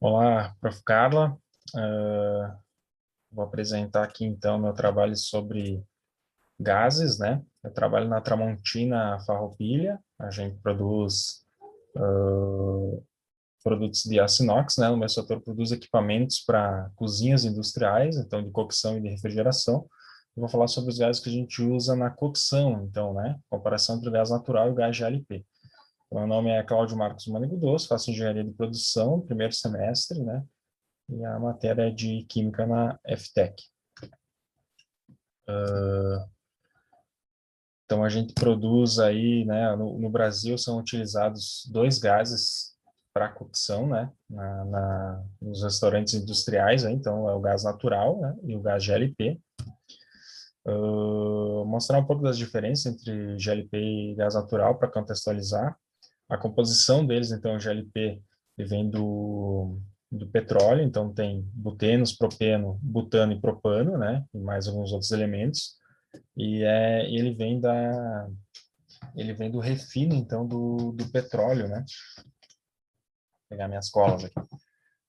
Olá, Prof. Carla. Ah, Vou apresentar aqui então meu trabalho sobre gases, né? Eu trabalho na Tramontina Farroupilha. A gente produz produtos de aço inox, né? O meu setor produz equipamentos para cozinhas industriais, então de cocção e de refrigeração. Eu vou falar sobre os gases que a gente usa na cocção, então, né? Comparação entre o gás natural e o gás GLP. Meu nome é Cláudio Marcos Manigo Doce, faço engenharia de produção, primeiro semestre, né? E a matéria é de Química na FTech. Então, a gente produz aí, né, no Brasil são utilizados dois gases para cocção, né, nos restaurantes industriais, né, então é o gás natural, né, e o gás GLP. Mostrar um pouco das diferenças entre GLP e gás natural para contextualizar. A composição deles, então, o GLP ele vem do petróleo, então tem butenos, propeno, butano e propano, né, e mais alguns outros elementos. Ele vem do refino, então, do petróleo, né? Vou pegar minhas colas aqui.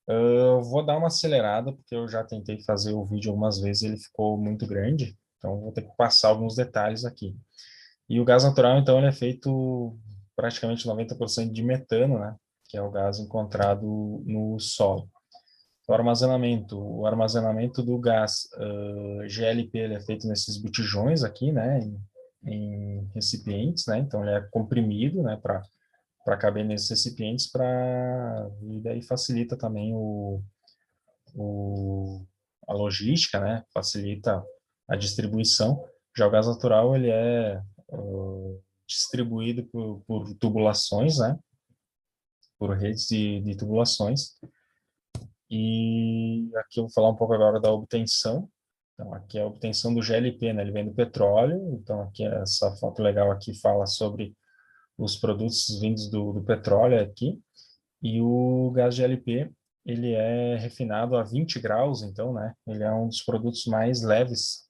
Eu vou dar uma acelerada, porque eu já tentei fazer o vídeo algumas vezes e ele ficou muito grande, então vou ter que passar alguns detalhes aqui. E o gás natural, então, ele é feito praticamente 90% de metano, né? Que é o gás encontrado no solo. O armazenamento do gás GLP ele é feito nesses botijões aqui, né, em recipientes, né, então ele é comprimido, né, para caber nesses recipientes, e daí facilita também a logística, né, facilita a distribuição. Já o gás natural ele é distribuído por tubulações, né, por redes de tubulações. E aqui eu vou falar um pouco agora da obtenção. Então, aqui é a obtenção do GLP, né? Ele vem do petróleo. Então, aqui essa foto legal aqui fala sobre os produtos vindos do petróleo aqui. E o gás GLP, ele é refinado a 20 graus, então, né? Ele é um dos produtos mais leves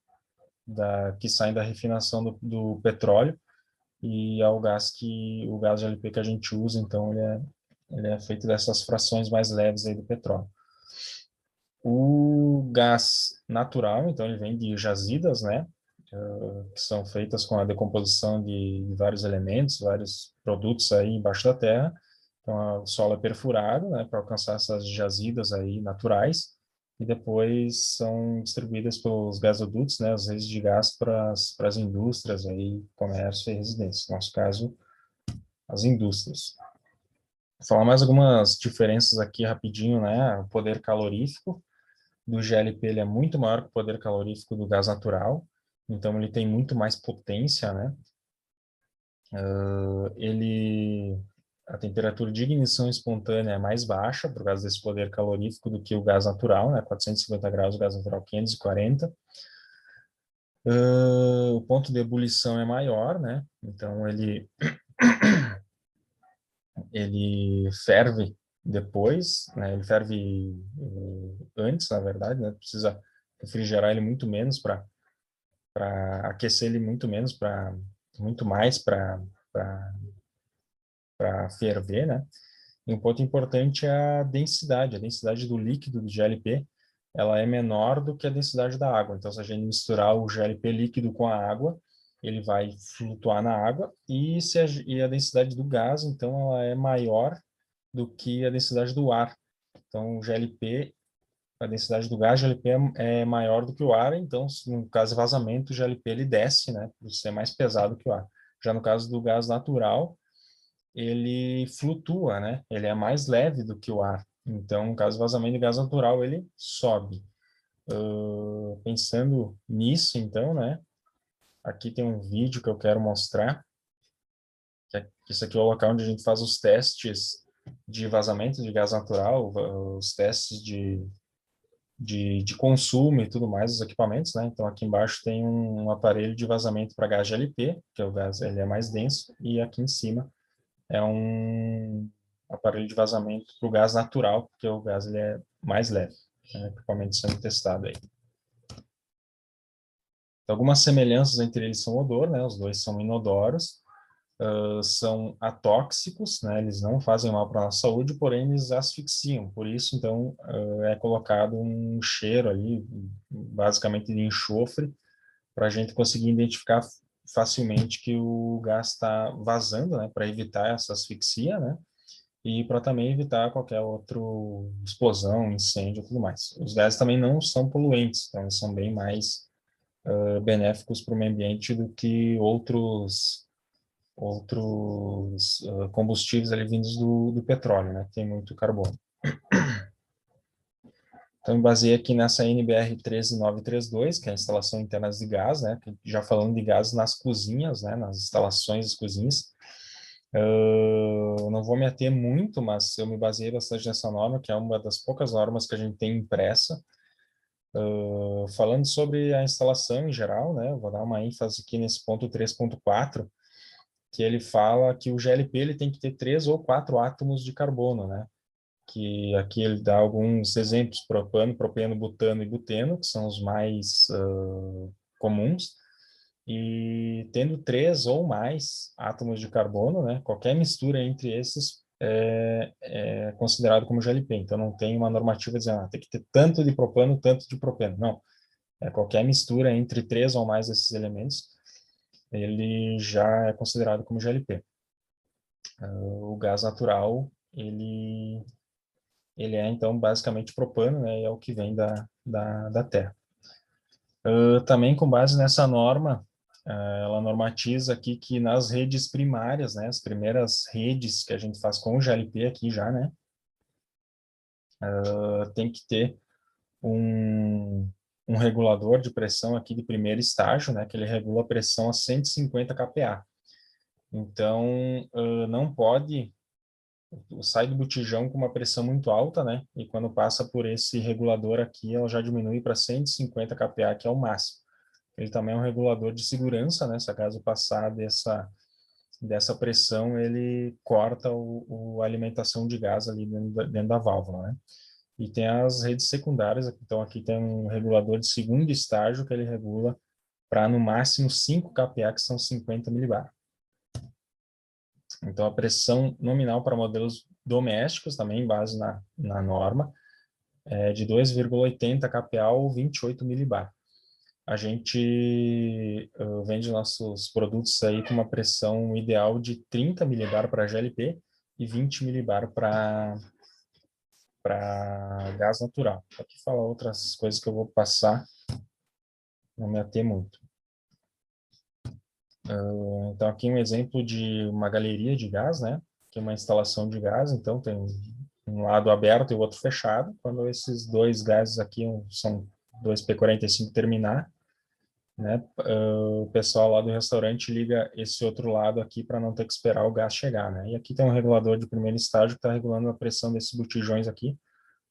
que saem da refinação do petróleo. E é o gás GLP que a gente usa, então, ele é feito dessas frações mais leves aí do petróleo. O gás natural, então, ele vem de jazidas, né, que são feitas com a decomposição de vários elementos, vários produtos aí embaixo da terra. Então, o solo é perfurado, né, para alcançar essas jazidas aí naturais, e depois são distribuídas pelos gasodutos, né, as redes de gás para as indústrias aí, comércio e residência. No nosso caso, as indústrias. Vou falar mais algumas diferenças aqui rapidinho, né, o poder calorífico do GLP ele é muito maior que o poder calorífico do gás natural, então ele tem muito mais potência, né? A temperatura de ignição espontânea é mais baixa por causa desse poder calorífico do que o gás natural, né? 450 graus, o gás natural 540. O ponto de ebulição é maior, né? Então ele ferve depois, né? Ele ferve antes, na verdade, né? Precisa refrigerar ele muito menos para aquecer ele muito menos, muito mais para ferver, né? E um ponto importante é a densidade. A densidade do líquido do GLP, ela é menor do que a densidade da água. Então, se a gente misturar o GLP líquido com a água, ele vai flutuar na água. E a densidade do gás, então, ela é maior do que a densidade do ar. Então, o GLP, a densidade do gás GLP é maior do que o ar, então, no caso de vazamento, o GLP ele desce, né, por ser mais pesado que o ar. Já no caso do gás natural, ele flutua, né, ele é mais leve do que o ar. Então, no caso de vazamento de gás natural, ele sobe. Pensando nisso, então, né, aqui tem um vídeo que eu quero mostrar, que isso aqui é o local onde a gente faz os testes de vazamento de gás natural, os testes de consumo e tudo mais dos equipamentos, né? Então aqui embaixo tem um aparelho de vazamento para gás GLP, que é o gás ele é mais denso, e aqui em cima é um aparelho de vazamento para o gás natural, porque o gás ele é mais leve, né? Equipamento sendo testado aí. Então, algumas semelhanças entre eles são o odor, né? Os dois são inodoros. são atóxicos, né? Eles não fazem mal para a nossa saúde, porém eles asfixiam. Por isso, então, é colocado um cheiro ali, basicamente de enxofre, para a gente conseguir identificar facilmente que o gás está vazando, né? Para evitar essa asfixia, né? E para também evitar qualquer outra explosão, incêndio e tudo mais. Os gases também não são poluentes, então eles são bem mais benéficos para o meio ambiente do que outros combustíveis ali vindos do petróleo, né? Tem muito carbono. Então, me baseei aqui nessa NBR 13932, que é a instalação interna de gás, né? Já falando de gás nas cozinhas, né? Nas instalações das cozinhas. Não vou me ater muito, mas eu me baseei bastante nessa norma, que é uma das poucas normas que a gente tem impressa. Falando sobre a instalação em geral, né? Eu vou dar uma ênfase aqui nesse ponto 3.4, que ele fala que o GLP ele tem que ter 3 ou 4 átomos de carbono, né? Que aqui ele dá alguns exemplos: propano, propeno, butano e buteno, que são os mais comuns. E tendo 3 ou mais átomos de carbono, né? Qualquer mistura entre esses é considerado como GLP. Então não tem uma normativa dizendo tem que ter tanto de propano, tanto de propeno. Não. Qualquer mistura entre 3 ou mais desses elementos, ele já é considerado como GLP. O gás natural, ele é, então, basicamente propano, né, e é o que vem da Terra. Também, com base nessa norma, ela normatiza aqui que nas redes primárias, né, as primeiras redes que a gente faz com o GLP aqui já, né, tem que ter um regulador de pressão aqui de primeiro estágio, né, que ele regula a pressão a 150 kPa. Então, não pode sai do botijão com uma pressão muito alta, né? E quando passa por esse regulador aqui, ela já diminui para 150 kPa, que é o máximo. Ele também é um regulador de segurança, né? Se caso passar dessa pressão, ele corta a alimentação de gás ali dentro da válvula, né? E tem as redes secundárias, então aqui tem um regulador de segundo estágio que ele regula para no máximo 5 kPa, que são 50 milibar. Então, a pressão nominal para modelos domésticos, também em base na norma, é de 2,80 kPa ou 28 milibar. A gente vende nossos produtos aí com uma pressão ideal de 30 milibar para GLP e 20 milibar para gás natural. Aqui fala outras coisas que eu vou passar, não me ater muito. Então, aqui um exemplo de uma galeria de gás, né? Que é uma instalação de gás, então tem um lado aberto e o outro fechado. Quando esses dois gases aqui são dois P45 terminar, né? O pessoal lá do restaurante liga esse outro lado aqui para não ter que esperar o gás chegar, né? E aqui tem um regulador de primeiro estágio que está regulando a pressão desses botijões aqui,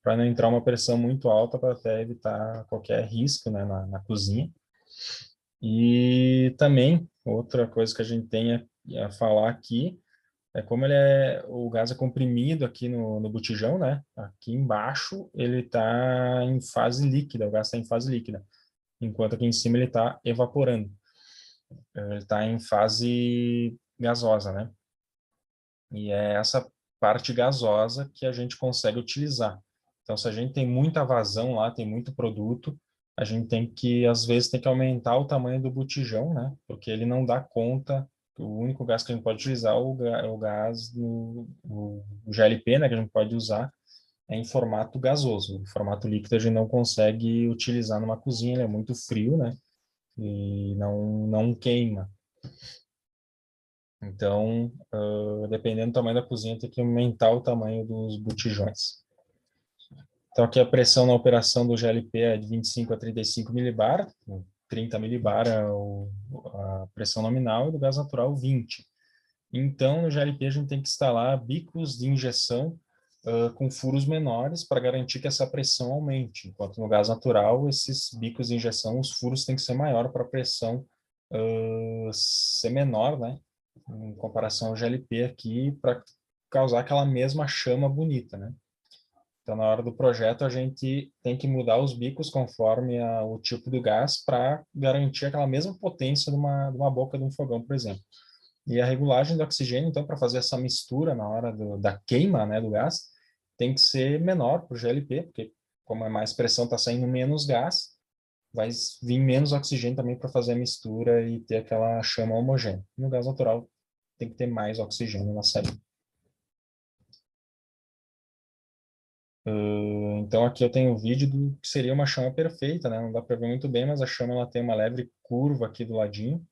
para não entrar uma pressão muito alta, para até evitar qualquer risco, né, na cozinha. E também, outra coisa que a gente tem a falar aqui é como o gás é comprimido aqui no botijão, né? Aqui embaixo ele está em fase líquida, o gás está em fase líquida, enquanto aqui em cima ele está evaporando. Ele está em fase gasosa, né? E é essa parte gasosa que a gente consegue utilizar. Então, se a gente tem muita vazão lá, tem muito produto, a gente às vezes, tem que aumentar o tamanho do botijão, né? Porque ele não dá conta. O único gás que a gente pode utilizar é o gás o GLP, né? Que a gente pode usar em formato gasoso. O formato líquido a gente não consegue utilizar numa cozinha, ele é muito frio, né? E não queima. Então, dependendo do tamanho da cozinha, tem que aumentar o tamanho dos botijões. Então, aqui a pressão na operação do GLP é de 25 a 35 milibar, 30 milibar é a pressão nominal, e do gás natural 20. Então, no GLP a gente tem que instalar bicos de injeção com furos menores para garantir que essa pressão aumente, enquanto no gás natural, esses bicos de injeção, os furos têm que ser maior para a pressão ser menor, né? Em comparação ao GLP aqui, para causar aquela mesma chama bonita, né? Então, na hora do projeto, a gente tem que mudar os bicos conforme o tipo do gás para garantir aquela mesma potência de uma boca de um fogão, por exemplo. E a regulagem do oxigênio, então, para fazer essa mistura na hora da queima, né, do gás, tem que ser menor para o GLP, porque como é mais pressão, está saindo menos gás, vai vir menos oxigênio também para fazer a mistura e ter aquela chama homogênea. No gás natural, tem que ter mais oxigênio na saída. Então aqui eu tenho o vídeo do que seria uma chama perfeita, né? Não dá para ver muito bem, mas a chama ela tem uma leve curva aqui do ladinho,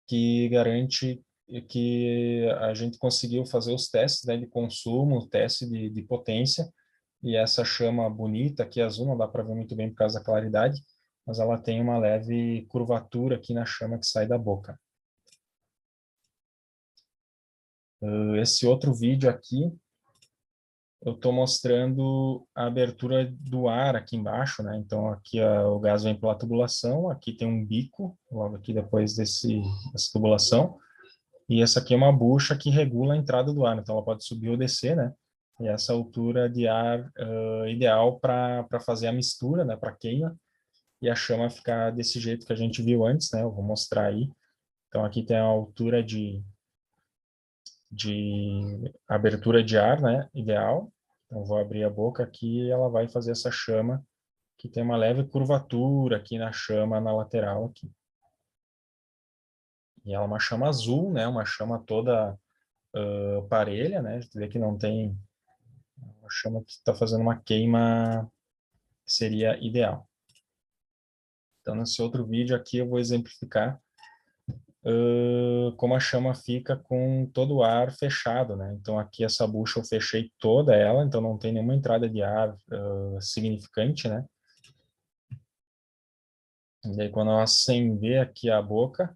que garante que a gente conseguiu fazer os testes, né, de consumo, teste de potência, e essa chama bonita aqui azul, não dá para ver muito bem por causa da claridade, mas ela tem uma leve curvatura aqui na chama que sai da boca. Esse outro vídeo aqui, eu estou mostrando a abertura do ar aqui embaixo, né? Então aqui o gás vem pela tubulação, aqui tem um bico, logo aqui depois dessa tubulação, e essa aqui é uma bucha que regula a entrada do ar, então ela pode subir ou descer, né? E essa altura de ar ideal para fazer a mistura, né? Para queima, e a chama ficar desse jeito que a gente viu antes, né? Eu vou mostrar aí. Então aqui tem a altura de abertura de ar, né? Ideal. Então vou abrir a boca aqui e ela vai fazer essa chama que tem uma leve curvatura aqui na chama na lateral aqui. E ela é uma chama azul, né? Uma chama toda parelha, né? A gente vê que não tem uma chama que está fazendo uma queima que seria ideal. Então nesse outro vídeo aqui eu vou exemplificar como a chama fica com todo o ar fechado, né? Então aqui essa bucha eu fechei toda ela, então não tem nenhuma entrada de ar significante, né? E aí quando eu acender aqui a boca,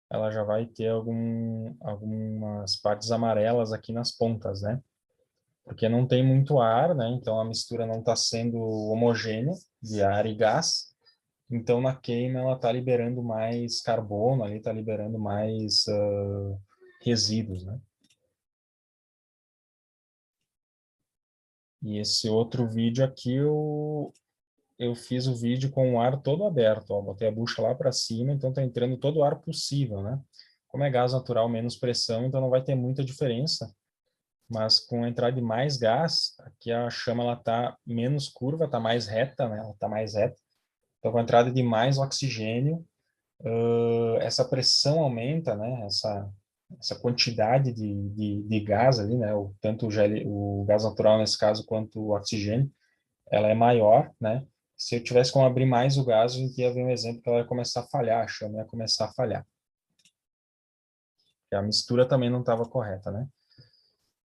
ela já vai ter algumas partes amarelas aqui nas pontas, né? Porque não tem muito ar, né? Então a mistura não está sendo homogênea de ar e gás. Então na queima ela está liberando mais carbono, ali está liberando mais resíduos, né? E esse outro vídeo aqui eu fiz o vídeo com o ar todo aberto, ó, botei a bucha lá para cima, então está entrando todo o ar possível, né? Como é gás natural, menos pressão, então não vai ter muita diferença, mas com a entrada de mais gás, aqui a chama ela tá menos curva, tá mais reta, né? Ela tá mais reta. Então com a entrada de mais oxigênio, essa pressão aumenta, né? Essa quantidade de gás ali, né? Tanto o gás natural nesse caso quanto o oxigênio, ela é maior, né? Se eu tivesse como abrir mais o gás, a gente ia ver um exemplo que ela ia começar a falhar, a chama ia começar a falhar. E a mistura também não estava correta, né?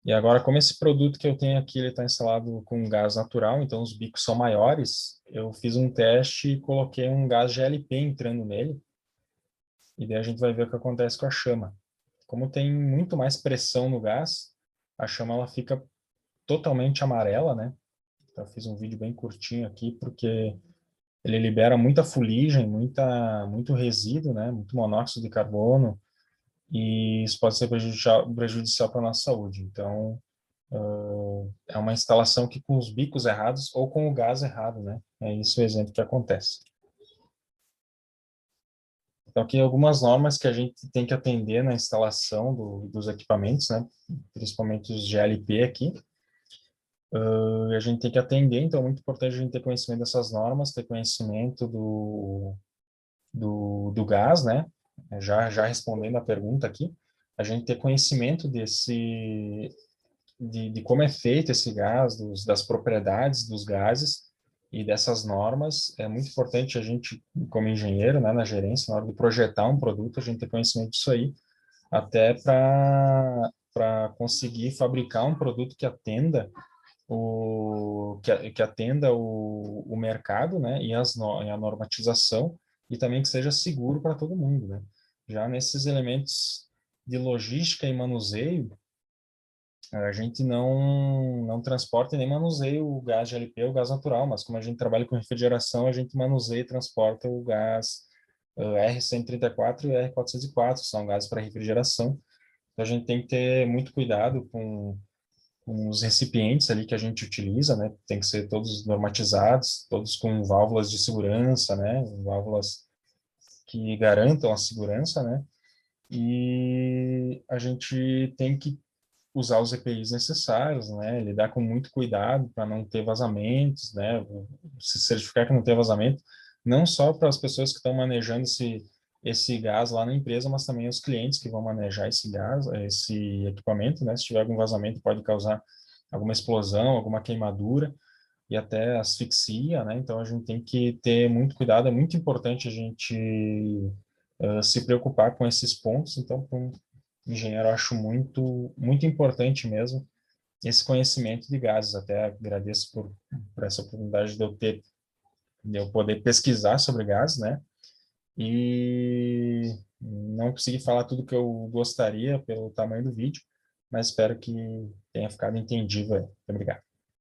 E agora, como esse produto que eu tenho aqui, ele está instalado com gás natural, então os bicos são maiores, eu fiz um teste e coloquei um gás GLP entrando nele, e daí a gente vai ver o que acontece com a chama. Como tem muito mais pressão no gás, a chama ela fica totalmente amarela, né? Então, eu fiz um vídeo bem curtinho aqui, porque ele libera muita fuligem, muito resíduo, né? Muito monóxido de carbono, e isso pode ser prejudicial para a nossa saúde. Então, é uma instalação que com os bicos errados ou com o gás errado, né? É isso o exemplo que acontece. Então, aqui algumas normas que a gente tem que atender na instalação dos equipamentos, né? Principalmente os GLP aqui. A gente tem que atender, então é muito importante a gente ter conhecimento dessas normas, ter conhecimento do gás, né? Já respondendo a pergunta aqui, a gente ter conhecimento de como é feito esse gás, das propriedades dos gases e dessas normas. É muito importante a gente, como engenheiro, né, na gerência, na hora de projetar um produto, a gente ter conhecimento disso aí, até para conseguir fabricar um produto que atenda que atenda o mercado, né, e a normatização, e também que seja seguro para todo mundo, né? Já nesses elementos de logística e manuseio, a gente não transporta e nem manuseia o gás GLP ou gás natural, mas como a gente trabalha com refrigeração, a gente manuseia e transporta o gás R134 e R404, são gases para refrigeração. Então a gente tem que ter muito cuidado com os recipientes ali que a gente utiliza, né? Tem que ser todos normatizados, todos com válvulas de segurança, né? Válvulas que garantam a segurança, né? e a gente tem que usar os EPIs necessários, né? Lidar com muito cuidado para não ter vazamentos, né? Se certificar que não tem vazamento, não só para as pessoas que estão manejando esse gás lá na empresa, mas também os clientes que vão manejar esse gás, esse equipamento, né? Se tiver algum vazamento, pode causar alguma explosão, alguma queimadura e até asfixia, né? Então a gente tem que ter muito cuidado, é muito importante a gente se preocupar com esses pontos. Então, para um engenheiro, eu acho muito importante mesmo esse conhecimento de gases. Até agradeço por essa oportunidade de eu poder pesquisar sobre gases, né? E não consegui falar tudo que eu gostaria pelo tamanho do vídeo, mas espero que tenha ficado entendível. Muito obrigado.